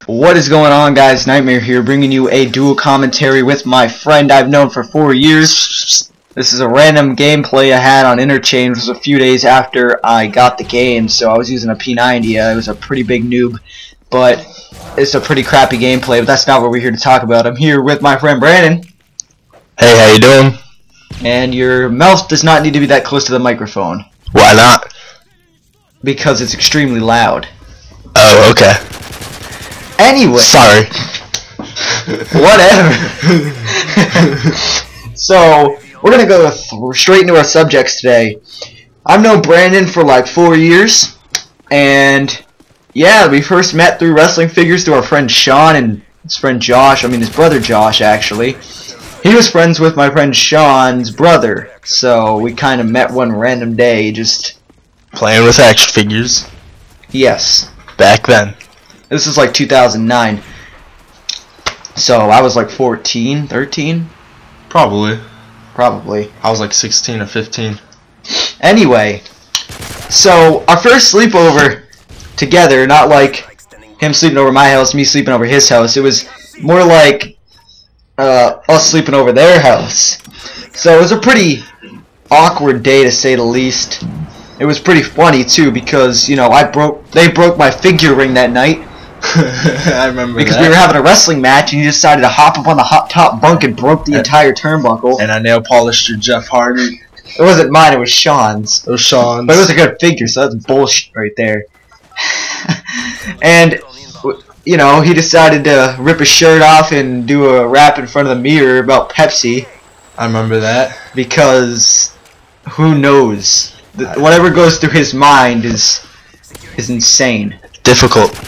What is going on, guys? Nightmare here, bringing you a dual commentary with my friend I've known for 4 years. This is a random gameplay I had on Interchange. It was a few days after I got the game, so I was using a P90. It was a pretty big noob, but it's a pretty crappy gameplay, but that's not what we're here to talk about. I'm here with my friend Brandon. Hey, how you doing? And your mouth does not need to be that close to the microphone. Why not? Because it's extremely loud. Oh, okay. Anyway. Sorry. Whatever. So, we're going to go straight into our subjects today. I've known Brandon for like 4 years. And, yeah, we first met through wrestling figures through our friend Sean and his friend Josh. I mean, his brother Josh, actually. He was friends with my friend Sean's brother. So, we kind of met one random day, just playing with action figures. Yes. Back then. This is like 2009. So I was like 14, 13? Probably. I was like 16 or 15. Anyway, so our first sleepover together, not like him sleeping over my house, me sleeping over his house. It was more like us sleeping over their house. So it was a pretty awkward day, to say the least. It was pretty funny too, because, you know, they broke my figure ring that night. I remember because that. we were having a wrestling match, and you decided to hop up on the top bunk and broke the entire turnbuckle. And I nail polished your Jeff Hardy. It wasn't mine, it was Sean's. It was Sean's. But it was a good figure, so that's bullshit right there. And, you know, he decided to rip his shirt off and do a rap in front of the mirror about Pepsi. I remember that. Because, who knows? Whatever goes through his mind is insane. Difficult.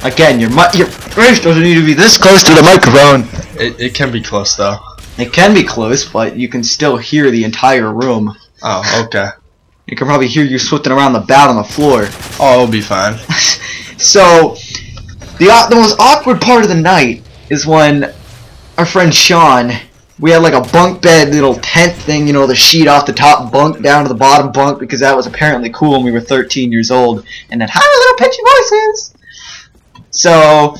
Again, your face doesn't need to be this close to the microphone. It can be close though. It can be close, but you can still hear the entire room. Oh, okay. You can probably hear you swifting around the bout on the floor. Oh, it'll be fine. So, the most awkward part of the night is when our friend Sean, we had like a bunk bed little tent thing, you know, the sheet off the top bunk down to the bottom bunk, because that was apparently cool when we were 13 years old. And then, hi, little pitchy voices! So,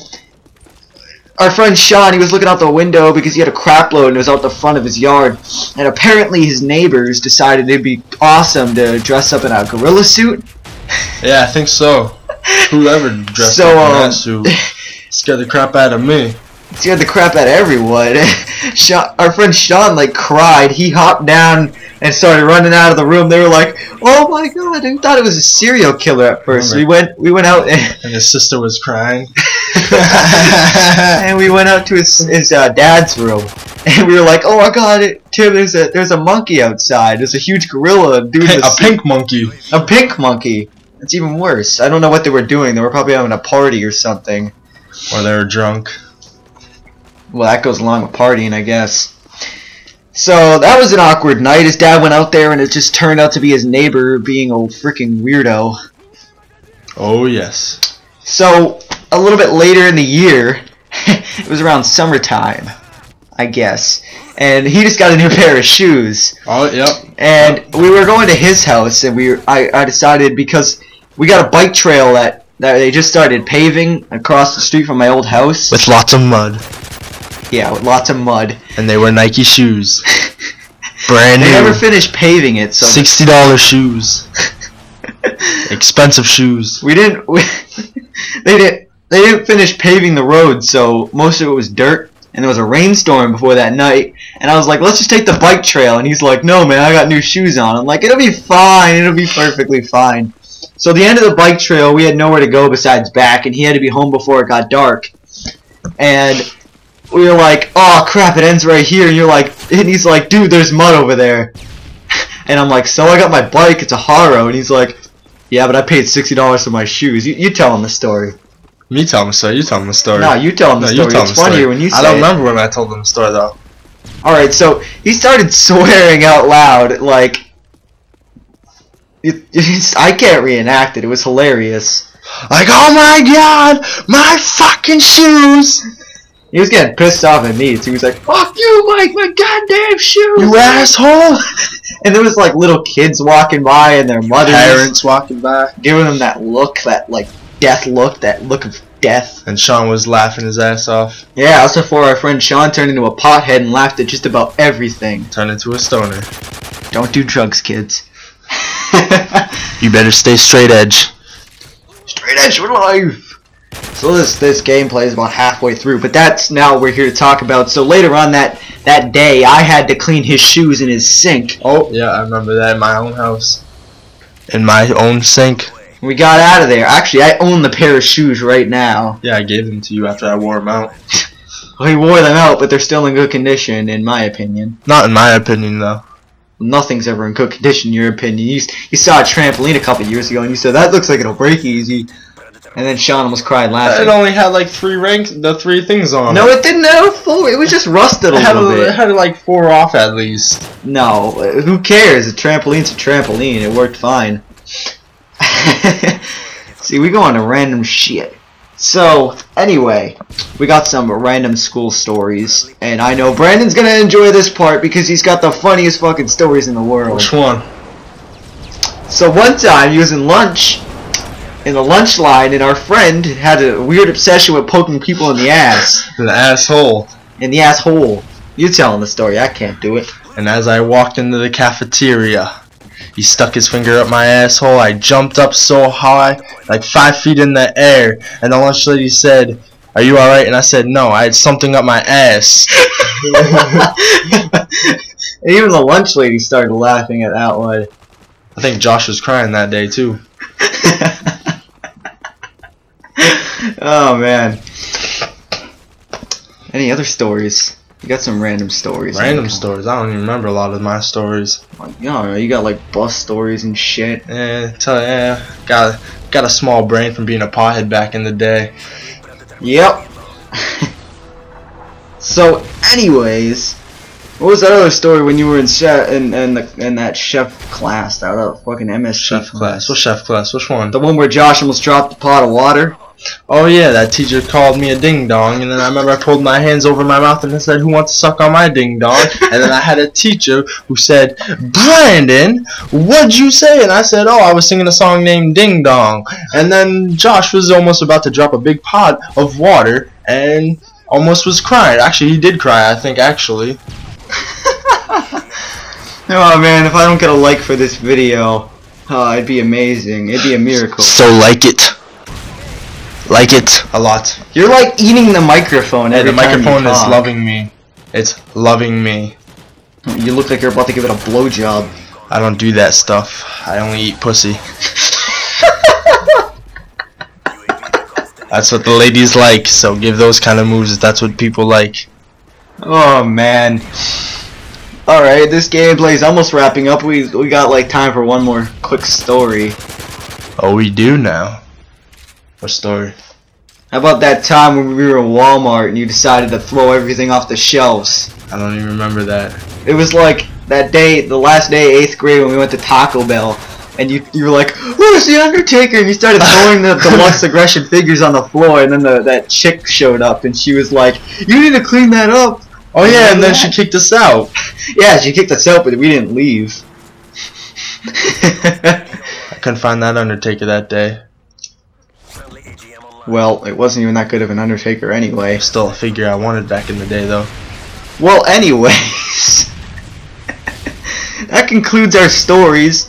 our friend Sean, he was looking out the window because he had a crap load and it was out the front of his yard. And apparently his neighbors decided it'd be awesome to dress up in a gorilla suit. Yeah, I think so. Whoever dressed up in that suit scared the crap out of me. Scared the crap out of everyone. Our friend Sean like cried. He hopped down and started running out of the room. They were like, "Oh my god!" I thought it was a serial killer at first. We went out and his sister was crying. And we went out to his dad's room, and we were like, "Oh my god, Tim! There's a monkey outside. There's a huge gorilla doing a pink monkey. A pink monkey. It's even worse. I don't know what they were doing. They were probably having a party or something. Or they were drunk. Well, that goes along with partying, I guess. So, that was an awkward night. His dad went out there, and it just turned out to be his neighbor being a freaking weirdo. Oh, yes. So, a little bit later in the year, it was around summertime, I guess, and he just got a new pair of shoes. Oh, yep. And we were going to his house, and I decided, because we got a bike trail that they just started paving across the street from my old house. With lots of mud. Yeah, with lots of mud. And they were Nike shoes. Brand new. They never finished paving it, so $60 shoes. Expensive shoes. They didn't finish paving the road, so most of it was dirt, and there was a rainstorm before that night, and I was like, let's just take the bike trail, and he's like, no man, I got new shoes on. I'm like, it'll be fine, it'll be perfectly fine. So the end of the bike trail, we had nowhere to go besides back, and he had to be home before it got dark. And we were like, oh crap, it ends right here, and he's like, dude, there's mud over there. And I'm like, so I got my bike, it's a Haro, and he's like, yeah, but I paid $60 for my shoes. You tell him the story. Me tell him the story, you tell him the story. No, you tell him the story. It's funnier when you say it. I don't remember when I told him the story, though. Alright, so he started swearing out loud, like, I can't reenact it. It was hilarious. Like, oh my god, my fucking shoes! He was getting pissed off at me, so he was like, fuck you, Mike, my goddamn shoes! You asshole! And there was like little kids walking by and their mothers. Parents walking by. Giving them that look, that like death look, that look of death. And Sean was laughing his ass off. Yeah, that's before our friend Sean turned into a pothead and laughed at just about everything. Turned into a stoner. Don't do drugs, kids. You better stay straight edge. Straight edge for life. So this gameplay is about halfway through, but that's now what we're here to talk about. So later on that day, I had to clean his shoes in his sink. Oh, yeah, I remember that in my own house. In my own sink. We got out of there. Actually, I own the pair of shoes right now. Yeah, I gave them to you after I wore them out. We wore them out, but they're still in good condition, in my opinion. Not in my opinion, though. Nothing's ever in good condition, in your opinion. You saw a trampoline a couple years ago, and you said, that looks like it'll break easy. And then Sean almost cried laughing. It only had like 3 ranks, the 3 things on No, it. it didn't have 4. It was just rusted a little bit. It had like 4 off at least. No, who cares? A trampoline's a trampoline. It worked fine. See, we go on to random shit. So, anyway, we got some random school stories. And I know Brandon's gonna enjoy this part because he's got the funniest fucking stories in the world. Which one? So one time, he was in lunch. In the lunch line, and our friend had a weird obsession with poking people in the ass. The asshole. In the asshole. You telling the story, I can't do it. And as I walked into the cafeteria, he stuck his finger up my asshole. I jumped up so high, like 5 feet in the air, and the lunch lady said, "Are you alright?" And I said, "No, I had something up my ass." And even the lunch lady started laughing at that one. I think Josh was crying that day too. Oh man. Any other stories? You got some random stories. Random stories? I don't even remember a lot of my stories. You got like bus stories and shit. Got a small brain from being a pothead back in the day. Yep. So anyways, what was that other story when you were in that chef class, that fucking MS Chef class? What chef class? Which one? The one where Josh almost dropped the pot of water? Oh yeah, that teacher called me a ding dong, and then I remember I pulled my hands over my mouth and I said, "Who wants to suck on my ding dong?" And then I had a teacher who said, "Brandon, what'd you say?" And I said, "Oh, I was singing a song named Ding Dong." And then Josh was almost about to drop a big pot of water and almost was crying. Actually, he did cry, I think, actually. Oh man, if I don't get a like for this video, it'd be amazing. It'd be a miracle. So like it. Like it a lot. You're like eating the microphone every the time microphone you talk. is loving me. It's loving me. You look like you're about to give it a blowjob. I don't do that stuff. I only eat pussy. That's what the ladies like, so give those kind of moves if that's what people like. Oh man. Alright, this gameplay is almost wrapping up. We got like time for one more quick story. Oh, we do now. What story? How about that time when we were in Walmart and you decided to throw everything off the shelves? I don't even remember that. It was like that day, the last day of 8th grade when we went to Taco Bell, and you were like, "Where's the Undertaker?" And you started throwing the Deluxe Aggression figures on the floor, and then that chick showed up and she was like, "You need to clean that up." Oh yeah, and then she kicked us out. Yeah, she kicked us out, but we didn't leave. I couldn't find that Undertaker that day. Well, it wasn't even that good of an Undertaker anyway. Still a figure I wanted back in the day, though. Well, anyways, that concludes our stories.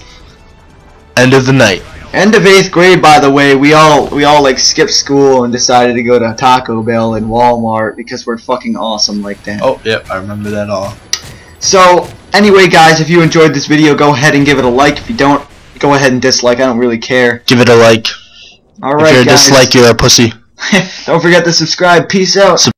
End of the night. End of 8th grade, by the way. We all like skipped school and decided to go to Taco Bell and Walmart because we're fucking awesome like that. Oh, yep, I remember that all. So, anyway, guys, if you enjoyed this video, go ahead and give it a like. If you don't, go ahead and dislike. I don't really care. Give it a like. Alright, if you're a guys. dislike, you're a pussy. Don't forget to subscribe. Peace out.